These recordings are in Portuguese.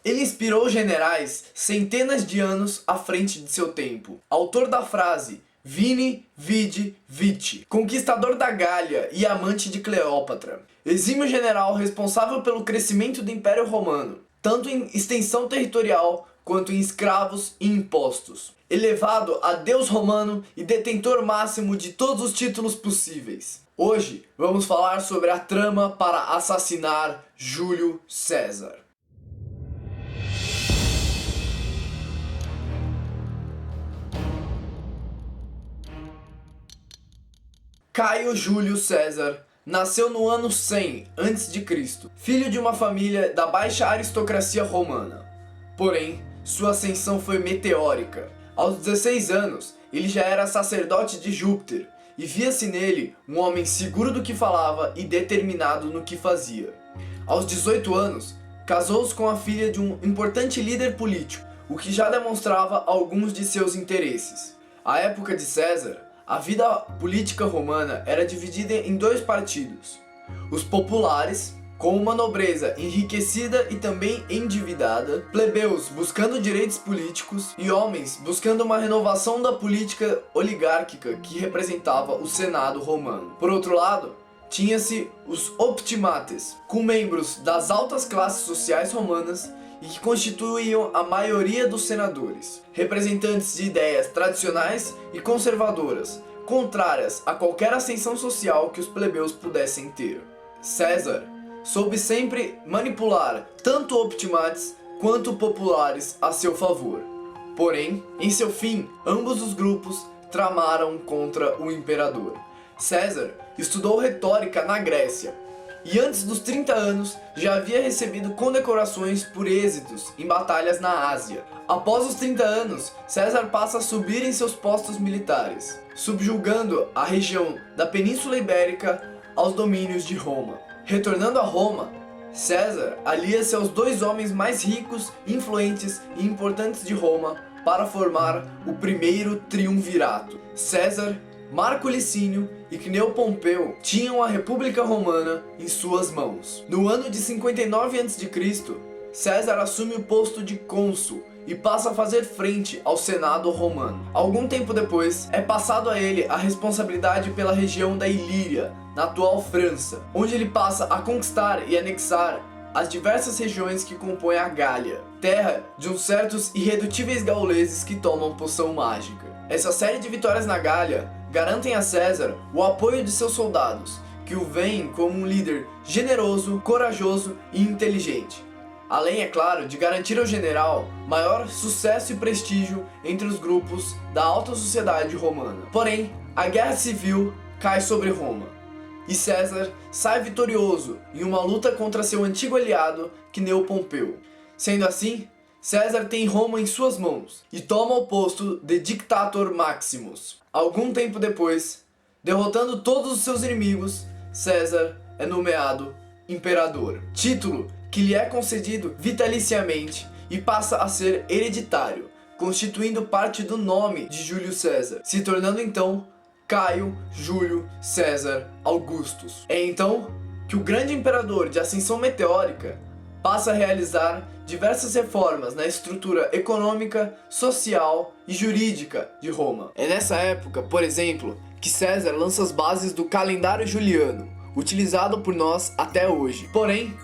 Ele inspirou generais centenas de anos à frente de seu tempo. Autor da frase Vini, Vidi, Vici, conquistador da Gália e amante de Cleópatra. Exímio general responsável pelo crescimento do Império Romano, tanto em extensão territorial quanto em escravos e impostos. Elevado a deus romano e detentor máximo de todos os títulos possíveis. Hoje vamos falar sobre a trama para assassinar Júlio César. Caio Júlio César nasceu no ano 100 a.C., filho de uma família da baixa aristocracia romana. Porém, sua ascensão foi meteórica. Aos 16 anos, ele já era sacerdote de Júpiter e via-se nele um homem seguro do que falava e determinado no que fazia. Aos 18 anos, casou-se com a filha de um importante líder político, o que já demonstrava alguns de seus interesses. À época de César, a vida política romana era dividida em dois partidos: os populares, com uma nobreza enriquecida e também endividada, plebeus buscando direitos políticos e homens buscando uma renovação da política oligárquica que representava o Senado romano. Por outro lado, tinha-se os optimates, com membros das altas classes sociais romanas e que constituíam a maioria dos senadores, representantes de ideias tradicionais e conservadoras, contrárias a qualquer ascensão social que os plebeus pudessem ter. César soube sempre manipular tanto optimates quanto populares a seu favor. Porém, em seu fim, ambos os grupos tramaram contra o imperador. César estudou retórica na Grécia e antes dos 30 anos já havia recebido condecorações por êxitos em batalhas na Ásia. Após os 30 anos, César passa a subir em seus postos militares, subjugando a região da Península Ibérica aos domínios de Roma. Retornando a Roma, César alia-se aos dois homens mais ricos, influentes e importantes de Roma para formar o primeiro triunvirato. César, Marco Licínio e Cneo Pompeu tinham a República Romana em suas mãos. No ano de 59 a.C., César assume o posto de cônsul e passa a fazer frente ao Senado romano. Algum tempo depois, é passado a ele a responsabilidade pela região da Ilíria, na atual França, onde ele passa a conquistar e anexar as diversas regiões que compõem a Gália, terra de uns certos irredutíveis gauleses que tomam poção mágica. Essa série de vitórias na Gália garantem a César o apoio de seus soldados, que o veem como um líder generoso, corajoso e inteligente. Além, é claro, de garantir ao general maior sucesso e prestígio entre os grupos da alta sociedade romana. Porém, a guerra civil cai sobre Roma, e César sai vitorioso em uma luta contra seu antigo aliado, Cneo Pompeu. Sendo assim, César tem Roma em suas mãos e toma o posto de Dictator Maximus. Algum tempo depois, derrotando todos os seus inimigos, César é nomeado imperador, título que lhe é concedido vitaliciamente e passa a ser hereditário, constituindo parte do nome de Júlio César, se tornando então Caio Júlio César Augustus. É então que o grande imperador de ascensão meteórica passa a realizar diversas reformas na estrutura econômica, social e jurídica de Roma. É nessa época, por exemplo, que César lança as bases do calendário juliano, utilizado por nós até hoje. Porém,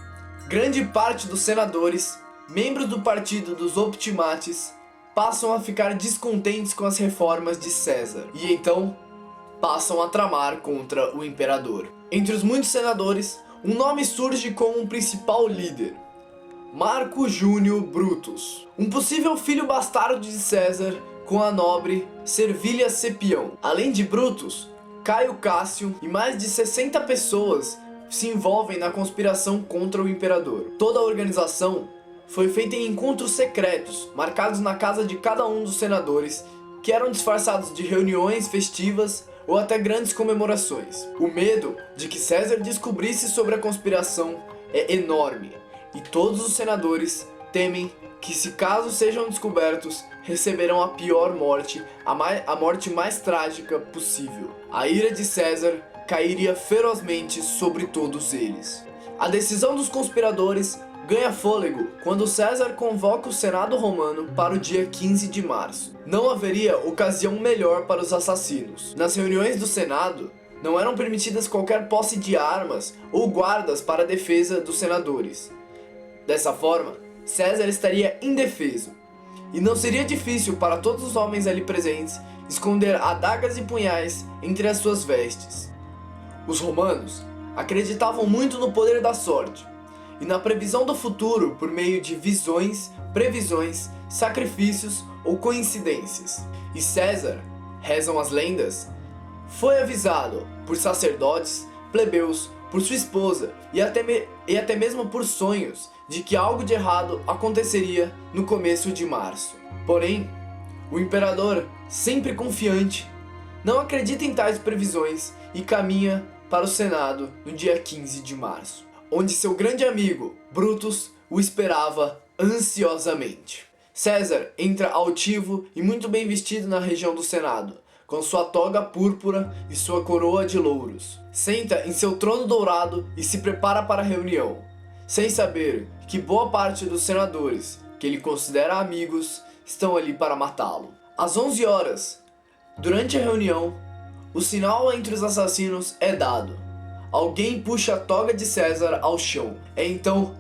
grande parte dos senadores, membros do partido dos optimates, passam a ficar descontentes com as reformas de César e então passam a tramar contra o imperador. Entre os muitos senadores, um nome surge como um principal líder: Marco Júnior Brutus, um possível filho bastardo de César com a nobre Servilia Sepião. Além de Brutus, Caio Cássio e mais de 60 pessoas se envolvem na conspiração contra o imperador. Toda a organização foi feita em encontros secretos, marcados na casa de cada um dos senadores, que eram disfarçados de reuniões festivas ou até grandes comemorações. O medo de que César descobrisse sobre a conspiração é enorme, e todos os senadores temem que, se caso sejam descobertos, receberão a pior morte, a morte mais trágica possível. A ira de César cairia ferozmente sobre todos eles. A decisão dos conspiradores ganha fôlego quando César convoca o Senado romano para o dia 15 de março. Não haveria ocasião melhor para os assassinos. Nas reuniões do Senado, não eram permitidas qualquer posse de armas ou guardas para a defesa dos senadores. Dessa forma, César estaria indefeso, e não seria difícil para todos os homens ali presentes esconder adagas e punhais entre as suas vestes. Os romanos acreditavam muito no poder da sorte e na previsão do futuro por meio de visões, previsões, sacrifícios ou coincidências. E César, rezam as lendas, foi avisado por sacerdotes, plebeus, por sua esposa e até mesmo por sonhos de que algo de errado aconteceria no começo de março. Porém, o imperador, sempre confiante, não acredita em tais previsões e caminha para o Senado no dia 15 de março, onde seu grande amigo, Brutus, o esperava ansiosamente. César entra altivo e muito bem vestido na região do Senado, com sua toga púrpura e sua coroa de louros. Senta em seu trono dourado e se prepara para a reunião, sem saber que boa parte dos senadores, que ele considera amigos, estão ali para matá-lo. Às 11 horas, durante a reunião, o sinal entre os assassinos é dado. Alguém puxa a toga de César ao chão. É então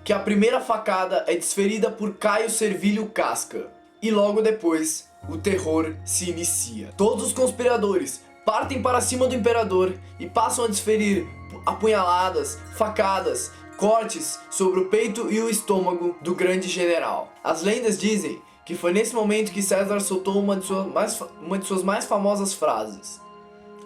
que a primeira facada é desferida por Caio Servilio Casca. E logo depois, o terror se inicia. Todos os conspiradores partem para cima do imperador e passam a desferir apunhaladas, facadas, cortes sobre o peito e o estômago do grande general. As lendas dizem que foi nesse momento que César soltou uma de suas mais famosas frases: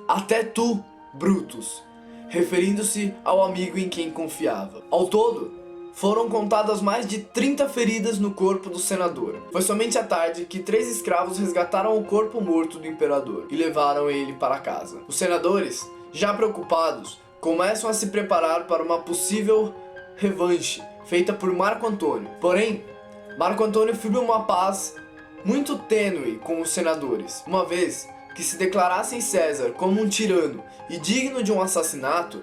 "Até tu, Brutus", referindo-se ao amigo em quem confiava. Ao todo, foram contadas mais de 30 feridas no corpo do senador. Foi somente à tarde que 3 escravos resgataram o corpo morto do imperador e levaram ele para casa. Os senadores, já preocupados, começam a se preparar para uma possível revanche feita por Marco Antônio. Porém, Marco Antônio firma uma paz muito tênue com os senadores, uma vez que se declarassem César como um tirano e digno de um assassinato,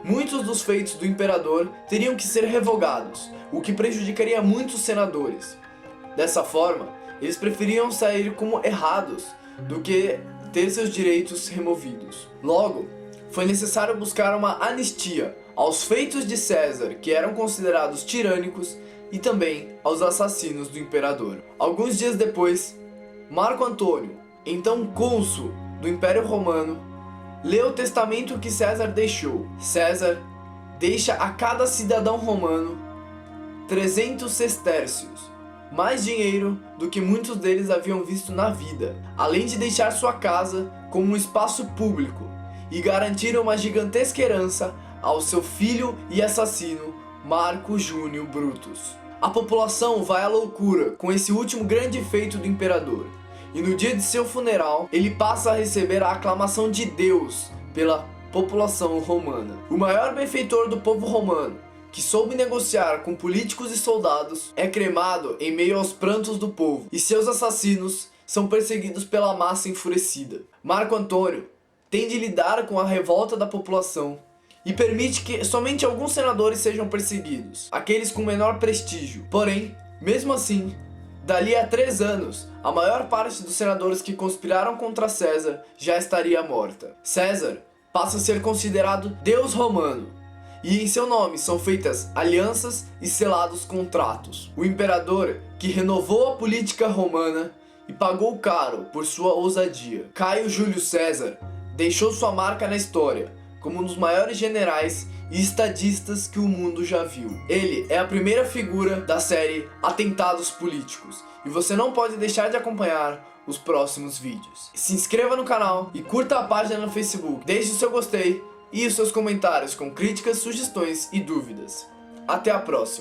muitos dos feitos do imperador teriam que ser revogados, o que prejudicaria muitos senadores. Dessa forma, eles preferiam sair como errados do que ter seus direitos removidos. Logo, foi necessário buscar uma anistia aos feitos de César, que eram considerados tirânicos, e também aos assassinos do imperador. Alguns dias depois, Marco Antônio, então cônsul do Império Romano, lê o testamento que César deixou. César deixa a cada cidadão romano 300 sestércios, mais dinheiro do que muitos deles haviam visto na vida, além de deixar sua casa como um espaço público e garantir uma gigantesca herança ao seu filho e assassino Marco Júnior Brutus. A população vai à loucura com esse último grande feito do imperador, e no dia de seu funeral ele passa a receber a aclamação de Deus pela população romana. O maior benfeitor do povo romano, que soube negociar com políticos e soldados, é cremado em meio aos prantos do povo, e seus assassinos são perseguidos pela massa enfurecida. Marco Antônio tem de lidar com a revolta da população e permite que somente alguns senadores sejam perseguidos, aqueles com menor prestígio. Porém, mesmo assim, dali a 3 anos, a maior parte dos senadores que conspiraram contra César já estaria morta. César passa a ser considerado Deus romano, e em seu nome são feitas alianças e selados contratos. O imperador que renovou a política romana e pagou caro por sua ousadia. Caio Júlio César deixou sua marca na história como um dos maiores generais e estadistas que o mundo já viu. Ele é a primeira figura da série Atentados Políticos, e você não pode deixar de acompanhar os próximos vídeos. Se inscreva no canal e curta a página no Facebook. Deixe o seu gostei e os seus comentários com críticas, sugestões e dúvidas. Até a próxima!